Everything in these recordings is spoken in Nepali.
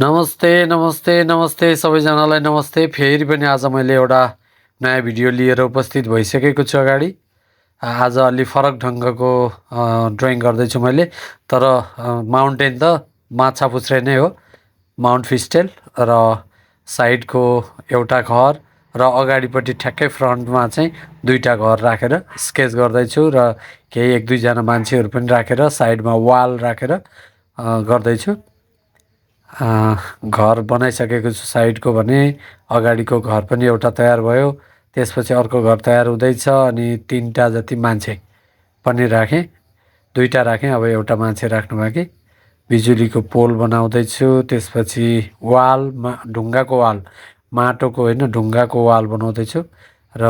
नमस्ते नमस्ते नमस्ते सबैजनालाई नमस्ते। फेरि पनि आज मैले एउटा नयाँ भिडियो लिएर उपस्थित भइसकेको छु अगाडि। आज अलि फरक ढङ्गको ड्रइङ गर्दैछु मैले, तर माउन्टेन त माछा पुच्छ्रे नै हो, माउन्ट फिस्टेल र साइडको एउटा घर र अगाडिपट्टि ठ्याक्कै फ्रन्टमा चाहिँ दुईवटा घर राखेर स्केच गर्दैछु र केही एक दुईजना मान्छेहरू पनि राखेर साइडमा वाल राखेर गर्दैछु। घर बनाइसकेको छु साइडको भने, अगाडिको घर पनि एउटा तयार भयो, त्यसपछि अर्को घर तयार हुँदैछ। अनि 3टा जति मान्छे पनि राखेँ, 2टा राखेँ, अब एउटा मान्छे राख्नु बाँकी। बिजुलीको पोल बनाउँदैछु, त्यसपछि वालमा ढुङ्गाको वाल, माटोको होइन ढुङ्गाको वाल बनाउँदैछु। र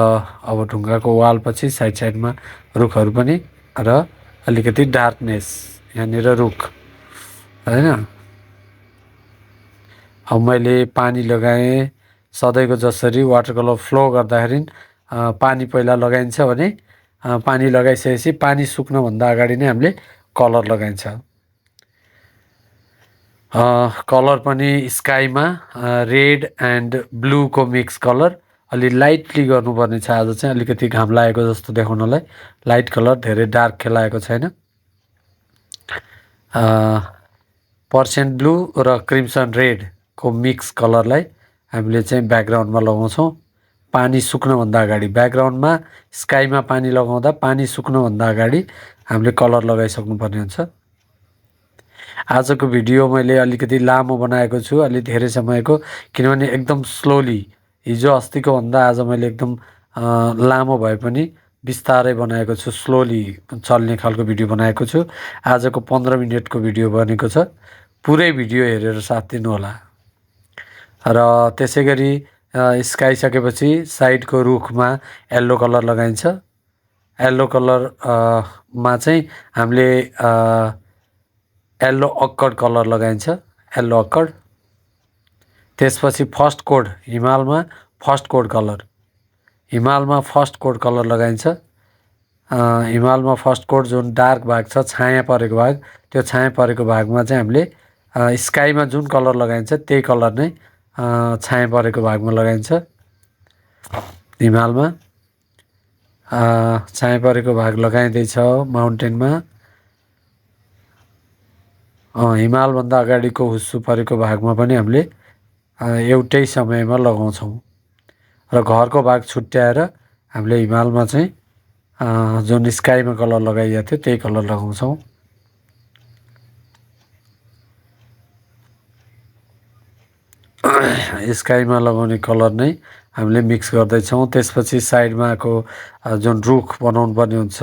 अब ढुङ्गाको वालपछि साइड साइडमा रुखहरू पनि र अलिकति डार्कनेस यहाँनिर रुख होइन। अब मैले पानी लगाएँ सधैँको जसरी वाटर कलर फ्लो गर्दाखेरि पानी पहिला लगाइन्छ भने पानी लगाइसकेपछि पानी सुक्नुभन्दा अगाडि नै हामीले कलर लगाइन्छ। कलर पनि स्काईमा रेड एन्ड ब्लूको मिक्स कलर अलि लाइटली गर्नुपर्ने छ। आज चाहिँ अलिकति घाम लागेको जस्तो देखाउनलाई लाइट कलर, धेरै डार्क खेलाएको छैन। पर्सेन्ट ब्लू र क्रिम्सन रेडको मिक्स कलरलाई हामीले चाहिँ ब्याकग्राउन्डमा लगाउँछौँ पानी सुक्नुभन्दा अगाडि। ब्याकग्राउन्डमा स्काईमा पानी लगाउँदा पानी सुक्नुभन्दा अगाडि हामीले कलर लगाइसक्नुपर्ने हुन्छ। आजको भिडियो मैले अलिकति लामो बनाएको छु, अलि धेरै समयको, किनभने एकदम स्लोली, हिजो अस्तिको भन्दा आज मैले एकदम लामो भए पनि बिस्तारै बनाएको छु, स्लोली चल्ने खालको भिडियो बनाएको छु। आजको 15 मिनटको भिडियो बनेको छ, पुरै भिडियो हेरेर साथ दिनुहोला। र त्यसै गरी स्काइसकेपछि साइडको रुखमा येल्लो कलर लगाइन्छ। येल्लो कलर मा चाहिँ हामीले येल्लो अक्कड कलर लगाइन्छ, येल्लो अक्कड। त्यसपछि फर्स्ट कोड हिमालमा फर्स्ट कोड कलर, हिमालमा फर्स्ट कोड कलर लगाइन्छ। हिमालमा फर्स्ट कोड जुन डार्क भाग छ, छाया परेको भाग, त्यो छाया परेको भागमा चाहिँ हामीले स्काईमा जुन कलर लगाइन्छ त्यही कलर नै छाया परेको भागमा लगाइन्छ। हिमालमा छाया परेको भाग लगाइँदैछ माउन्टेनमा। हिमालभन्दा अगाडिको हुस्सु परेको भागमा पनि हामीले एउटै समयमा लगाउँछौँ। र घरको भाग छुट्याएर हामीले हिमालमा चाहिँ जुन स्काईमा कलर लगाइएको थियो त्यही कलर लगाउँछौँ। स्काईमा लगाउने कलर नै हामीले मिक्स गर्दैछौँ। त्यसपछि साइडमाको जुन रुख बनाउनु पर्ने हुन्छ,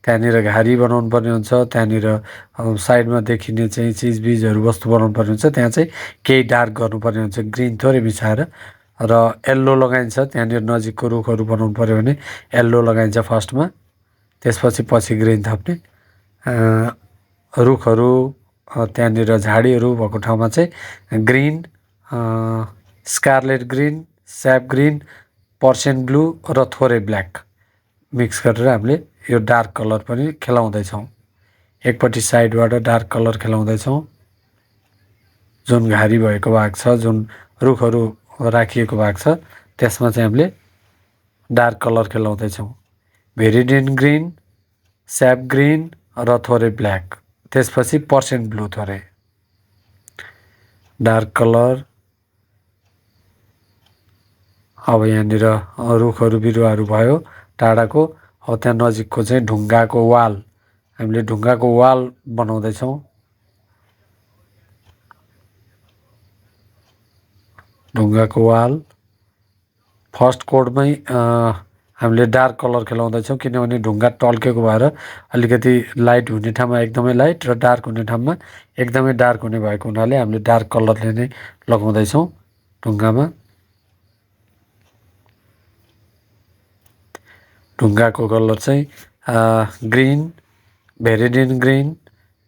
त्यहाँनिर घारी बनाउनु पर्ने हुन्छ, त्यहाँनिर साइडमा देखिने चाहिँ चिजबिजहरू वस्तु बनाउनु पर्ने हुन्छ, त्यहाँ चाहिँ केही डार्क गर्नुपर्ने हुन्छ, ग्रिन थोरै मिसाएर। र येल्लो लगाइन्छ, त्यहाँनिर नजिकको रुखहरू बनाउनु पऱ्यो भने येल्लो लगाइन्छ फर्स्टमा, त्यसपछि पछि ग्रिन थप्ने। रुखहरू त्यहाँनिर झाडीहरू भएको ठाउँमा चाहिँ green, scarlet green, sap green, percent blue र थोरै ब्ल्याक मिक्स गरेर हामीले यो डार्क कलर पनि खेलाउँदैछौँ। एकपट्टि साइडबाट डार्क कलर खेलाउँदैछौँ। जुन घारी भएको भाग छ, जुन रुखहरू राखिएको भाग छ, त्यसमा चाहिँ हामीले dark colour खेलाउँदैछौँ। भेरिडिन green, sap green र थोरै ब्ल्याक, त्यसपछि पर्सेन्ट ब्लू थोरै डार्क कलर। अब यहाँनिर रुखहरू बिरुवाहरू भयो टाढाको। अब त्यहाँ नजिकको चाहिँ ढुङ्गाको वाल, हामीले ढुङ्गाको वाल बनाउँदैछौँ। ढुङ्गाको वाल फर्स्ट कोडमै हामीले डार्क कलर खेलाउँदैछौँ, किनभने ढुङ्गा टल्केको भएर अलिकति लाइट हुने ठाउँमा एकदमै लाइट र डार्क हुने ठाउँमा एकदमै डार्क हुने भएको हुनाले हामीले डार्क कलरले नै लगाउँदैछौँ ढुङ्गामा। ढुङ्गाको कलर चाहिँ ग्रिन, भेरिडिन ग्रिन,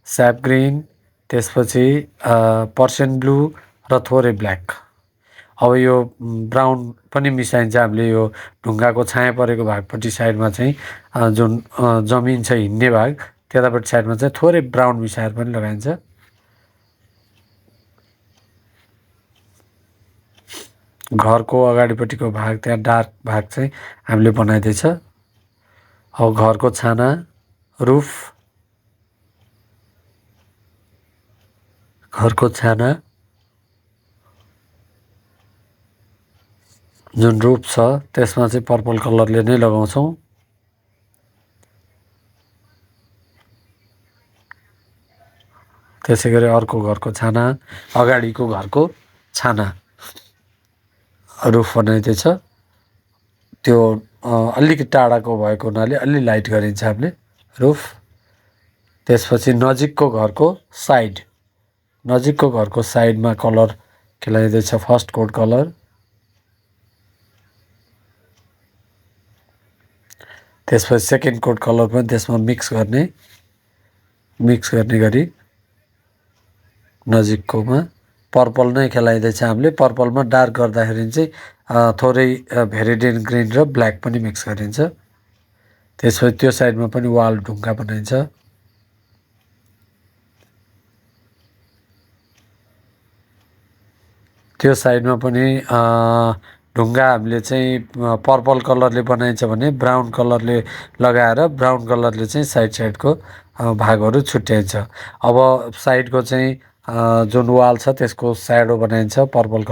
स्याप ग्रिन, त्यसपछि पर्सेन्ट ब्लू र थोरै ब्ल्याक। अब यो ब्राउन पनि मिसाइन्छ हामीले यो ढुङ्गाको छाया परेको भागपट्टि साइडमा चाहिँ जुन जमिन छ हिँड्ने भाग, त्यतापट्टि साइडमा चाहिँ थोरै ब्राउन मिसाएर पनि लगाइन्छ। घरको अगाडिपट्टिको भाग त्यहाँ डार्क भाग चाहिँ हामीले बनाइदिएछ। अब घरको छाना रुफ, घरको छाना जुन रुफ छ त्यसमा चाहिँ पर्पल कलरले नै लगाउँछौँ। त्यसै गरी अर्को घरको छाना, अगाडिको घरको छाना रुफ बनाइदिएछ। त्यो अलिकति टाढाको भएको हुनाले अलि लाइट गरिन्छ हामीले रुफ। त्यसपछि नजिकको घरको साइडमा कलर खेलाइँदैछ, फर्स्ट कोट कलर। त्यसपछि सेकेन्ड कोट कलर पनि त्यसमा मिक्स गर्ने गरी नजिककोमा पर्पल नै खेलाइँदैछ हामीले। पर्पलमा डार्क गर्दाखेरि चाहिँ थोरै भेरिडियन ग्रिन र ब्ल्याक पनि मिक्स गरिन्छ। त्यसपछि त्यो साइडमा पनि वाल ढुङ्गा बनाइन्छ। त्यो साइडमा पनि ढुङ्गा हामीले चाहिँ पर्पल कलरले बनाइन्छ भने ब्राउन कलरले लगाएर ब्राउन कलरले चाहिँ साइडको भागहरू छुट्याइन्छ। अब साइडको चाहिँ जुन वाल छ त्यसको स्याडो बनाइन्छ पर्पल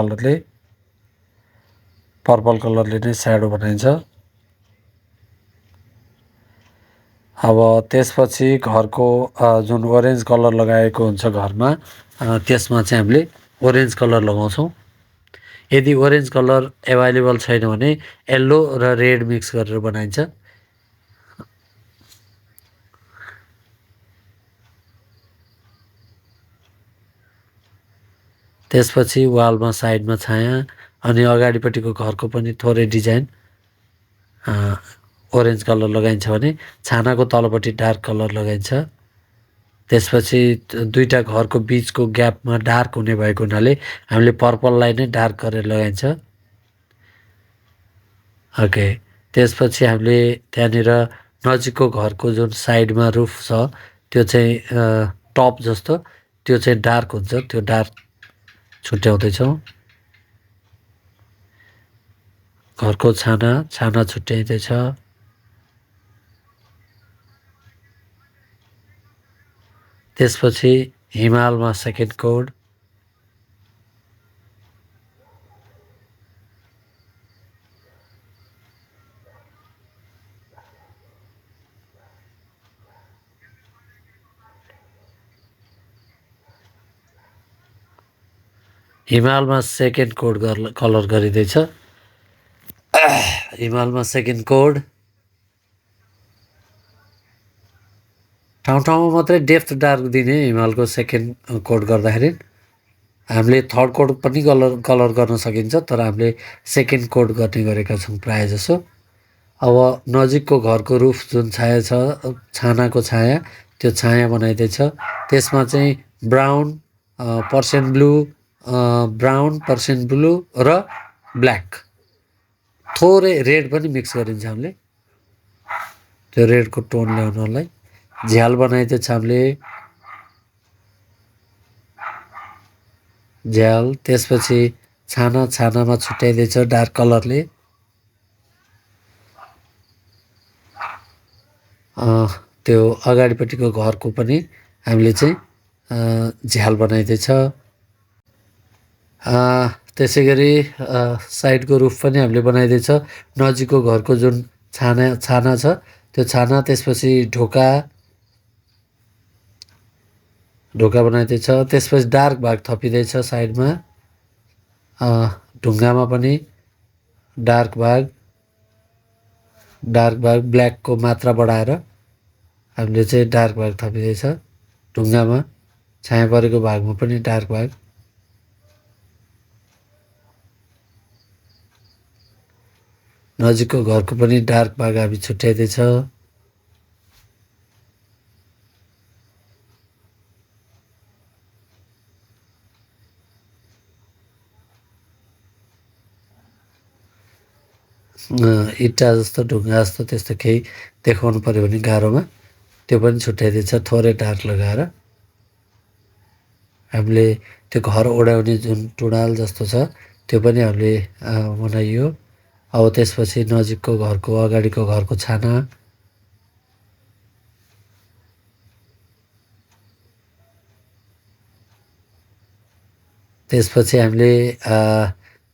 कलरले नै स्याडो बनाइन्छ। अब त्यसपछि घरको जुन ओरेन्ज कलर लगाएको हुन्छ घरमा, त्यसमा चाहिँ हामीले ओरेन्ज कलर लगाउँछौँ। यदि ओरेन्ज कलर एभाइलेबल छैन भने येल्लो र रेड मिक्स गरेर बनाइन्छ। त्यसपछि वालमा साइडमा छाया अनि अगाडिपट्टिको घरको पनि थोरै डिजाइन ओरेन्ज कलर लगाइन्छ भने छानाको तलपट्टि डार्क कलर लगाइन्छ। त्यसपछि दुईवटा घरको बिचको ग्यापमा डार्क हुने भएको हुनाले हामीले पर्पललाई नै डार्क गरेर लगाइन्छ। ओके, त्यसपछि हामीले त्यहाँनिर नजिकको घरको जुन साइडमा रुफ छ त्यो चाहिँ टप जस्तो त्यो चाहिँ डार्क हुन्छ, त्यो डार्क छुट्याउँदैछौँ। घरको छाना छुट्याइँदैछ। त्यसपछि हिमालमा सेकेन्ड कोड, हिमालमा सेकेन्ड कोड कलर गरिँदैछ। हिमालमा सेकेन्ड कोड ठाउँ मात्रै डेप्थ डार्क दिने हिमालको सेकेन्ड कोड गर्दाखेरि। हामीले थर्ड कोड पनि कलर गर्न सकिन्छ, तर हामीले सेकेन्ड कोड गर्ने गरेका छौँ प्रायः जसो। अब नजिकको घरको रुफ जुन छाया छ, छानाको छाया, त्यो छाया बनाइदिएछ। त्यसमा चाहिँ ब्राउन पर्सेन्ट ब्लू र ब्ल्याक, थोरै रेड पनि मिक्स गरिन्छ हामीले त्यो रेडको टोन ल्याउनलाई। झ्याल बनाइदिएछ हामीले झ्याल। त्यसपछि छानामा छुट्याइदिएछ डार्क कलरले। त्यो अगाडिपट्टिको घरको पनि हामीले चाहिँ झ्याल बनाइदिएछ। त्यसै गरी साइडको रुफ पनि हामीले बनाइदिएछ। नजिकको घरको जुन छाना छ त्यो छाना, त्यसपछि ढोका बनाइदिएछ। त्यसपछि डार्क भाग थपिँदैछ साइडमा। ढुङ्गामा पनि डार्क भाग ब्ल्याकको मात्रा बढाएर हामीले चाहिँ डार्क भाग थपिँदैछ। ढुङ्गामा छाया परेको भागमा पनि डार्क भाग। नजिकको घरको पनि डार्क भाग हामी छुट्याइदिएछ। इँटा जस्तो ढुङ्गा जस्तो त्यस्तो केही देखाउनु पऱ्यो भने गाह्रोमा त्यो पनि छुट्याइदिएछ थोरै डार्क लगाएर। हामीले त्यो घर ओढाउने जुन टुँडाल जस्तो छ त्यो पनि हामीले बनाइयो। अब त्यसपछि नजिकको घरको अगाडिको घरको छाना, त्यसपछि हामीले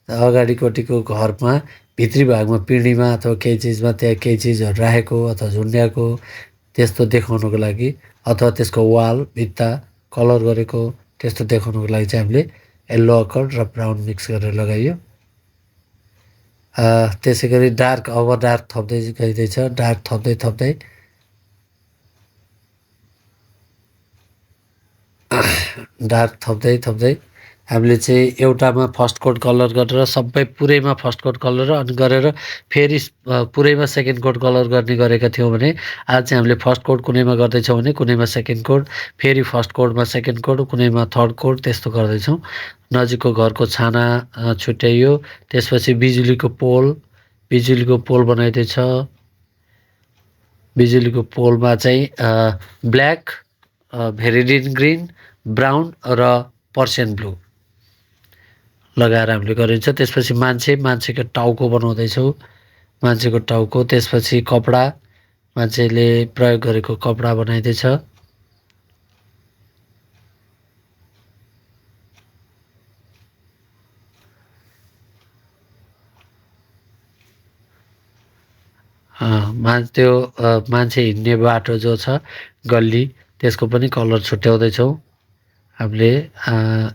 अगाडिपट्टिको घरमा भित्री भागमा पिँढीमा अथवा केही चिजमा त्यहाँ केही चिजहरू राखेको अथवा झुन्ड्याएको त्यस्तो देखाउनुको लागि, अथवा त्यसको वाल भित्ता कलर गरेको त्यस्तो देखाउनुको लागि चाहिँ हामीले येल्लो अक्कर र ब्राउन मिक्स गरेर लगाइयो। त्यसै गरी डार्क, अब डार्क थप्दै गइँदैछ। डार्क थप्दै थप्दै हामीले चाहिँ एउटामा फर्स्ट कोट कलर गरेर सबै पुरैमा फर्स्ट कोट कलर अनि गरेर फेरि पुरैमा सेकेन्ड कोट कलर गर्ने गरेका थियौँ भने आज चाहिँ हामीले फर्स्ट कोट कुनैमा गर्दैछौँ भने कुनैमा सेकेन्ड कोट, फेरि फर्स्ट कोटमा सेकेन्ड कोट, कुनैमा थर्ड कोट, त्यस्तो गर्दैछौँ। नजिकको घरको छाना छुट्याइयो। त्यसपछि बिजुलीको पोल बनाइदिएछ। बिजुलीको पोलमा चाहिँ ब्ल्याक, भेरिडिन ग्रिन, ब्राउन र पर्सियन ब्लू लगाएर हामीले गरिन्छ। त्यसपछि मान्छेको टाउको बनाउँदैछौँ, मान्छेको टाउको। त्यसपछि कपडा, मान्छेले प्रयोग गरेको कपडा बनाइदिएछ। त्यो मान्छे हिँड्ने बाटो जो छ गल्ली, त्यसको पनि कलर छुट्याउँदैछौँ हामीले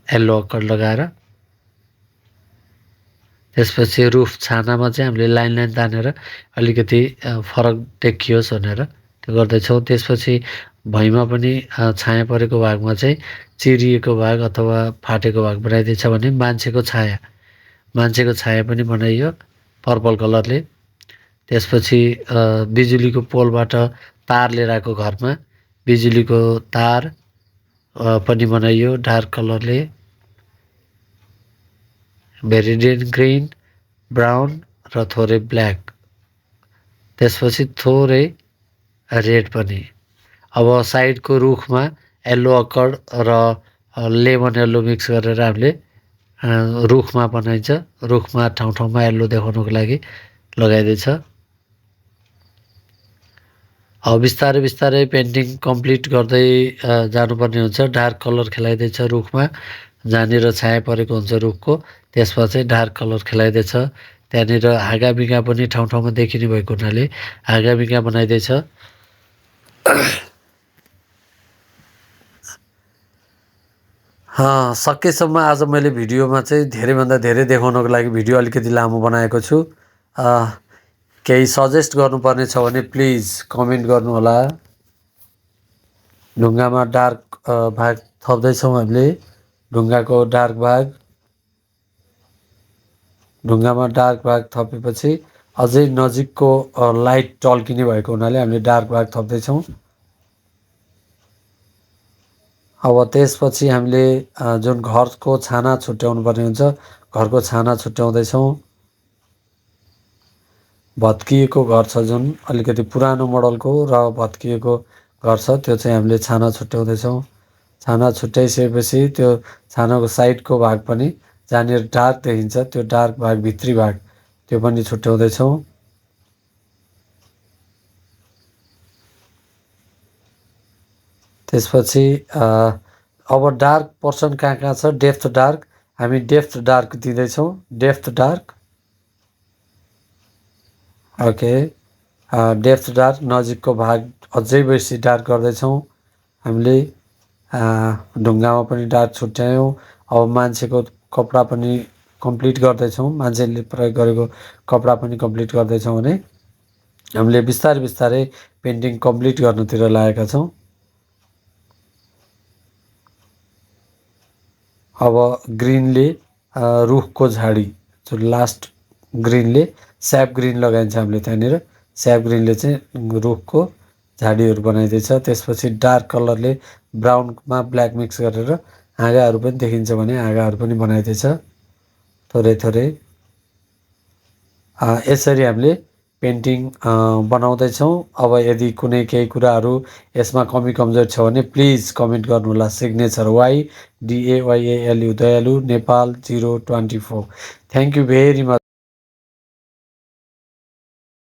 येल्लो अक्कर लगाएर। त्यसपछि रुफ छानामा चाहिँ हामीले लाइन तानेर अलिकति फरक देखियोस् भनेर त्यो गर्दैछौँ। त्यसपछि भुइँमा पनि छाया परेको भागमा चाहिँ चिरिएको भाग अथवा फाटेको भाग बनाइदिएछ भने मान्छेको छाया पनि बनाइयो पर्पल कलरले। त्यसपछि बिजुलीको पोलबाट तार लिएर आएको घरमा बिजुलीको तार पनि बनाइयो डार्क कलरले, भेरिडियन ग्रिन, ब्राउन र थोरै ब्ल्याक। त्यसपछि थोरै रेड पनि। अब साइडको रुखमा येल्लो अक्कर र लेमन येल्लो मिक्स गरेर हामीले रुखमा बनाइन्छ। रुखमा ठाउँमा येल्लो देखाउनुको लागि लगाइदिएछ। अब बिस्तारै पेन्टिङ कम्प्लिट गर्दै जानुपर्ने हुन्छ। डार्क कलर खेलाइदिएछ रुखमा, जहाँनिर छाया परेको हुन्छ रुखको त्यसमा चाहिँ डार्क कलर खेलाइदिएछ। त्यहाँनिर हाँगाबिगा पनि ठाउँमा देखिने भएको हुनाले हाँगाबिगा बनाइदिएछ। सकेसम्म आज मैले भिडियोमा चाहिँ धेरैभन्दा धेरै देखाउनको लागि भिडियो अलिकति लामो बनाएको छु। केही सजेस्ट गर्नुपर्ने छ भने प्लिज कमेन्ट गर्नुहोला। ढुङ्गामा डार्क भाग थप्दैछौँ हामीले। ढुङ्गामा डार्क भाग थपेपछि अझै नजिकको लाइट टल्किने भएको हुनाले हामीले डार्क भाग थप्दैछौँ। अब त्यसपछि हामीले जुन घरको छाना छुट्याउनु पर्ने हुन्छ, घरको छाना छुट्याउँदैछौँ। भत्किएको घर छ जुन अलिकति पुरानो मोडलको र भत्किएको घर छ, त्यो चाहिँ हामीले छाना छुट्याउँदैछौँ। छाना छुट्याइसकेपछि त्यो छानाको साइडको भाग पनि जहाँनिर डार्क देखिन्छ त्यो डार्क भाग, भित्री भाग त्यो पनि छुट्याउँदैछौँ। त्यसपछि अब डार्क पोर्सन कहाँ छ, डेप्थ डार्क, हामी डेप्थ डार्क दिँदैछौँ। Depth dark, okay. Depth dark नजिकको भाग अझै बेसी डार्क गर्दैछौँ हामीले। ढुङ्गामा पनि डार्क छुट्यायौँ। अब मान्छेको कपडा पनि कम्प्लिट गर्दैछौँ, मान्छेले प्रयोग गरेको कपडा पनि कम्प्लिट गर्दैछौँ भने हामीले बिस्तारै पेन्टिङ कम्प्लिट गर्नुतिर लागेका छौँ। अब ग्रिनले रुखको झाडी जो लास्ट ग्रिनले स्याप ग्रिन लगाइन्छ हामीले त्यहाँनिर। स्याप ग्रिनले चाहिँ रुखको झाडीहरू बनाइदिएछ। त्यसपछि डार्क कलरले ब्राउनमा ब्ल्याक मिक्स गरेर हाँगाहरू पनि देखिन्छ भने हाँगाहरू पनि बनाइदिएछ थोरै। यसरी हामीले पेन्टिङ बनाउँदैछौँ। अब यदि कुनै केही कुराहरू यसमा कमी कमजोर छ भने प्लिज कमेन्ट गर्नुहोला। सिग्नेचर YDAYALU दयालु Nepal 024। Thank you very much.